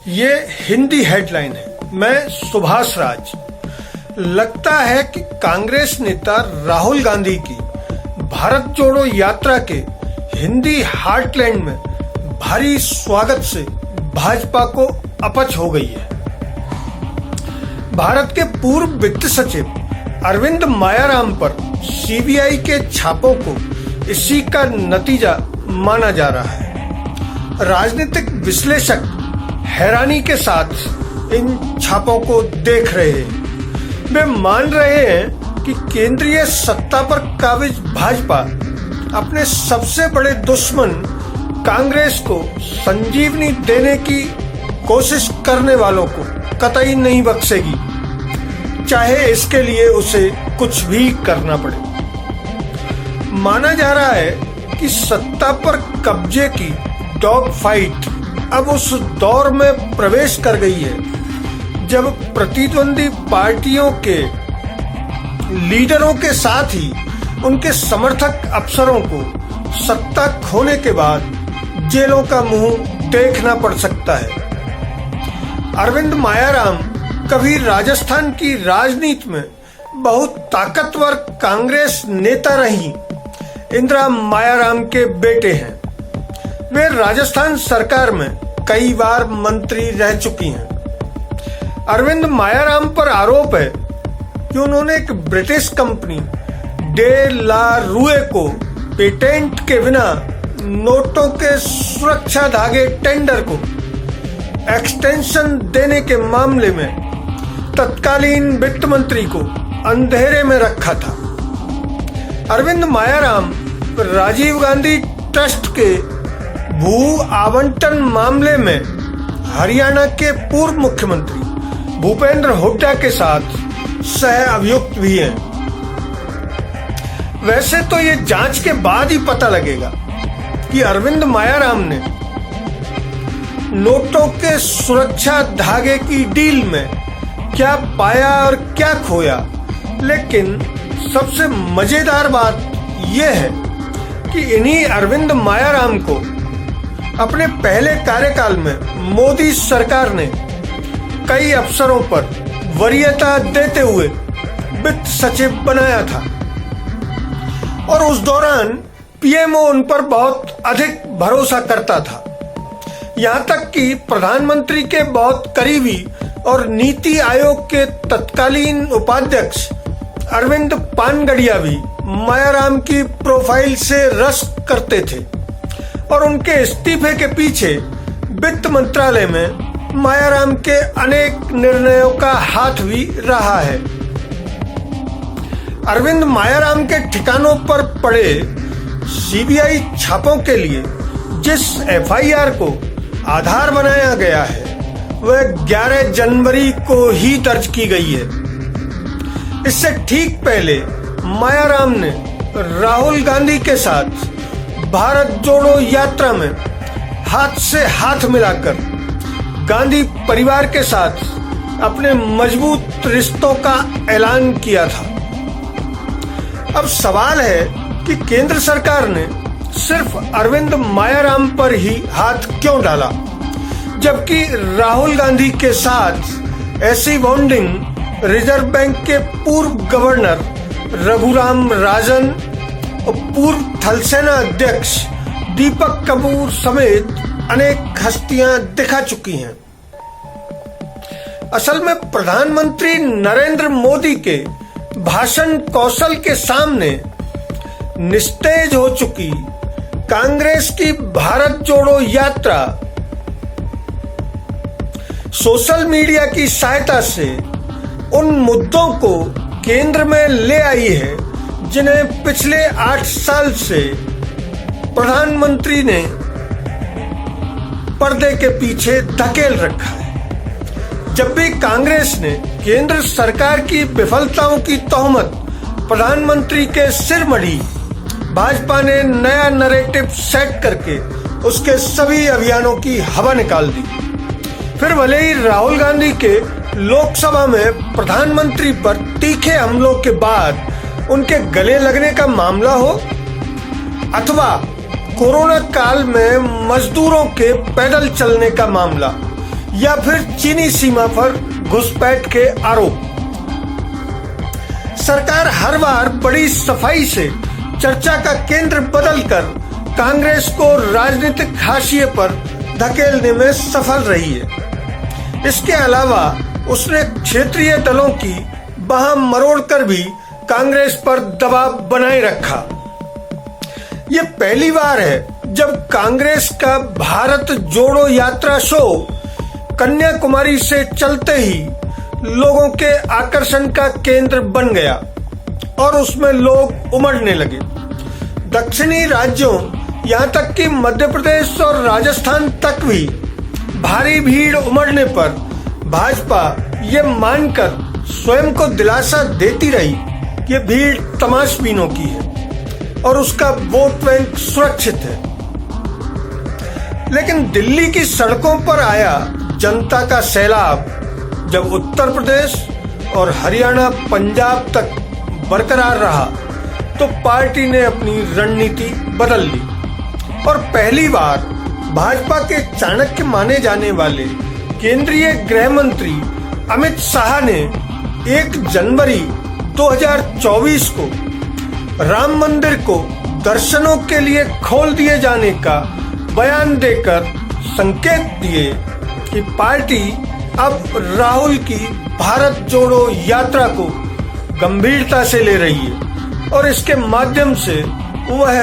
ये हिंदी हेडलाइन है। मैं सुभाष राज। लगता है कि कांग्रेस नेता राहुल गांधी की भारत जोड़ो यात्रा के हिंदी हार्टलैंड में भारी स्वागत से भाजपा को अपच हो गई है। भारत के पूर्व वित्त सचिव अरविंद मायाराम पर सीबीआई के छापों को इसी का नतीजा माना जा रहा है। राजनीतिक विश्लेषक हैरानी के साथ इन छापों को देख रहे हैं। वे मान रहे हैं कि केंद्रीय सत्ता पर काबिज भाजपा अपने सबसे बड़े दुश्मन कांग्रेस को संजीवनी देने की कोशिश करने वालों को कतई नहीं बख्शेगी, चाहे इसके लिए उसे कुछ भी करना पड़े। माना जा रहा है कि सत्ता पर कब्जे की डॉग फाइट अब उस दौर में प्रवेश कर गई है जब प्रतिद्वंदी पार्टियों के लीडरों के साथ ही उनके समर्थक अफसरों को सत्ता खोने के बाद जेलों का मुंह देखना पड़ सकता है। अरविंद मायाराम कभी राजस्थान की राजनीति में बहुत ताकतवर कांग्रेस नेता रही इंदिरा मायाराम के बेटे हैं। वे राजस्थान सरकार में कई बार मंत्री रह चुकी हैं। अरविंद मायाराम पर आरोप है कि उन्होंने एक ब्रिटिश कंपनी डे ला रूए को पेटेंट के बिना नोटों के सुरक्षा धागे टेंडर को एक्सटेंशन देने के मामले में तत्कालीन वित्त मंत्री को अंधेरे में रखा था। अरविंद मायाराम राजीव गांधी ट्रस्ट के भू आवंटन मामले में हरियाणा के पूर्व मुख्यमंत्री भूपेंद्र हुड्डा के साथ सह अभियुक्त भी हैं। वैसे तो ये जांच के बाद ही पता लगेगा कि अरविंद मायाराम ने नोटों के सुरक्षा धागे की डील में क्या पाया और क्या खोया, लेकिन सबसे मजेदार बात यह है कि इन्हीं अरविंद मायाराम को अपने पहले कार्यकाल में मोदी सरकार ने कई अफसरों पर वरीयता देते हुए वित्त सचिव बनाया था और उस दौरान पीएमओ उन पर बहुत अधिक भरोसा करता था। यहां तक कि प्रधानमंत्री के बहुत करीबी और नीति आयोग के तत्कालीन उपाध्यक्ष अरविंद पानगड़िया भी मायाराम की प्रोफाइल से रस करते थे और उनके इस्तीफे के पीछे वित्त मंत्रालय में मायाराम के अनेक निर्णयों का हाथ भी रहा है। अरविंद मायाराम के ठिकानों पर पड़े सीबीआई छापों के लिए जिस एफआईआर को आधार बनाया गया है वह 11 जनवरी को ही दर्ज की गई है। इससे ठीक पहले मायाराम ने राहुल गांधी के साथ भारत जोड़ो यात्रा में हाथ से हाथ मिलाकर गांधी परिवार के साथ अपने मजबूत रिश्तों का ऐलान किया था। अब सवाल है कि केंद्र सरकार ने सिर्फ अरविंद मायाराम पर ही हाथ क्यों डाला, जबकि राहुल गांधी के साथ ऐसी बॉन्डिंग रिजर्व बैंक के पूर्व गवर्नर रघुराम राजन और पूर्व थल सेना अध्यक्ष दीपक कपूर समेत अनेक हस्तियां दिखा चुकी हैं। असल में प्रधानमंत्री नरेंद्र मोदी के भाषण कौशल के सामने निस्तेज हो चुकी कांग्रेस की भारत जोड़ो यात्रा सोशल मीडिया की सहायता से उन मुद्दों को केंद्र में ले आई है जिन्हें पिछले 8 साल से प्रधानमंत्री ने पर्दे के पीछे धकेल रखा है। जब भी कांग्रेस ने केंद्र सरकार की विफलताओं की तोहमत प्रधानमंत्री के सिर मढ़ी, भाजपा ने नया नैरेटिव सेट करके उसके सभी अभियानों की हवा निकाल दी। फिर भले ही राहुल गांधी के लोकसभा में प्रधानमंत्री पर तीखे हमलों के बाद उनके गले लगने का मामला हो अथवा कोरोना काल में मजदूरों के पैदल चलने का मामला, या फिर चीनी सीमा पर घुसपैठ के आरोप। सरकार हर बार बड़ी सफाई से चर्चा का केंद्र बदलकर कांग्रेस को राजनीतिक हाशिए पर धकेलने में सफल रही है। इसके अलावा उसने क्षेत्रीय दलों की बाह मरोड़कर भी कांग्रेस पर दबाव बनाए रखा। यह पहली बार है जब कांग्रेस का भारत जोड़ो यात्रा शो कन्याकुमारी से चलते ही लोगों के आकर्षण का केंद्र बन गया और उसमें लोग उमड़ने लगे। दक्षिणी राज्यों यहाँ तक कि मध्य प्रदेश और राजस्थान तक भी भारी भीड़ उमड़ने पर भाजपा ये मानकर स्वयं को दिलासा देती रही कि ये भीड़ तमाशबीनों की है और उसका वोट बैंक सुरक्षित है। लेकिन दिल्ली की सड़कों पर आया जनता का सैलाब जब उत्तर प्रदेश और हरियाणा पंजाब तक बरकरार रहा तो पार्टी ने अपनी रणनीति बदल ली और पहली बार भाजपा के चाणक्य माने जाने वाले केंद्रीय गृह मंत्री अमित शाह ने 1 जनवरी 2024 को राम मंदिर को दर्शनों के लिए खोल दिए जाने का बयान देकर संकेत दिए कि पार्टी अब राहुल की भारत जोड़ो यात्रा को गंभीरता से ले रही है और इसके माध्यम से वह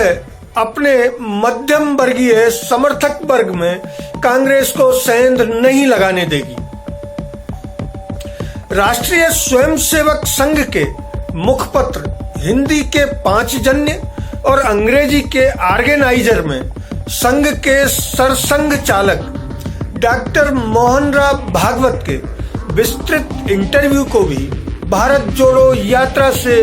अपने मध्यम वर्गीय समर्थक वर्ग में कांग्रेस को सेंध नहीं लगाने देगी। राष्ट्रीय स्वयंसेवक संघ के मुखपत्र हिंदी के पांचजन्य और अंग्रेजी के ऑर्गेनाइजर में संघ के सरसंघ चालक डॉक्टर मोहनराव भागवत के विस्तृत इंटरव्यू को भी भारत जोड़ो यात्रा से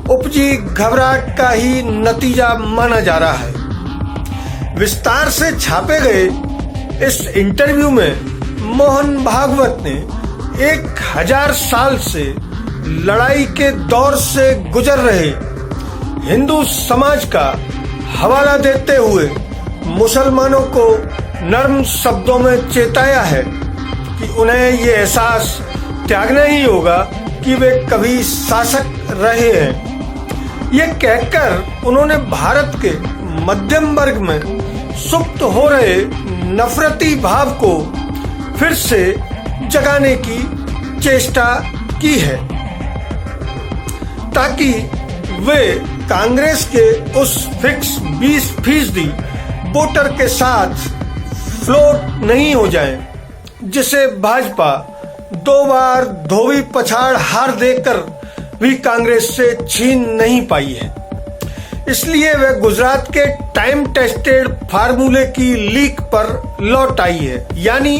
उपजी घबराहट का ही नतीजा माना जा रहा है। विस्तार से छापे गए इस इंटरव्यू में मोहन भागवत ने 1000 साल से लड़ाई के दौर से गुजर रहे हिंदू समाज का हवाला देते हुए मुसलमानों को नर्म शब्दों में चेताया है कि उन्हें ये एहसास त्यागना ही होगा कि वे कभी शासक रहे हैं। ये कहकर उन्होंने भारत के मध्यम वर्ग में सुप्त हो रहे नफरती भाव को फिर से जगाने की चेष्टा की है ताकि वे कांग्रेस के उस फिक्स 20% वोटर के साथ फ्लोट नहीं हो जाए जिसे भाजपा 2 बार धोबी पछाड़ हार देकर भी कांग्रेस से छीन नहीं पाई है। इसलिए वे गुजरात के टाइम टेस्टेड फार्मूले की लीक पर लौट आई है, यानी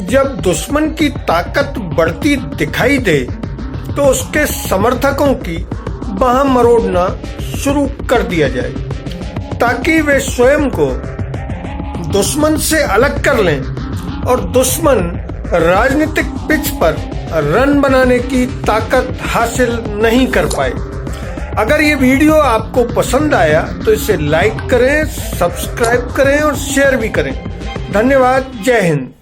जब दुश्मन की ताकत बढ़ती दिखाई दे तो उसके समर्थकों की बाह मरोड़ना शुरू कर दिया जाए ताकि वे स्वयं को दुश्मन से अलग कर लें और दुश्मन राजनीतिक पिच पर रन बनाने की ताकत हासिल नहीं कर पाए। अगर ये वीडियो आपको पसंद आया तो इसे लाइक करें, सब्सक्राइब करें और शेयर भी करें। धन्यवाद। जय हिंद।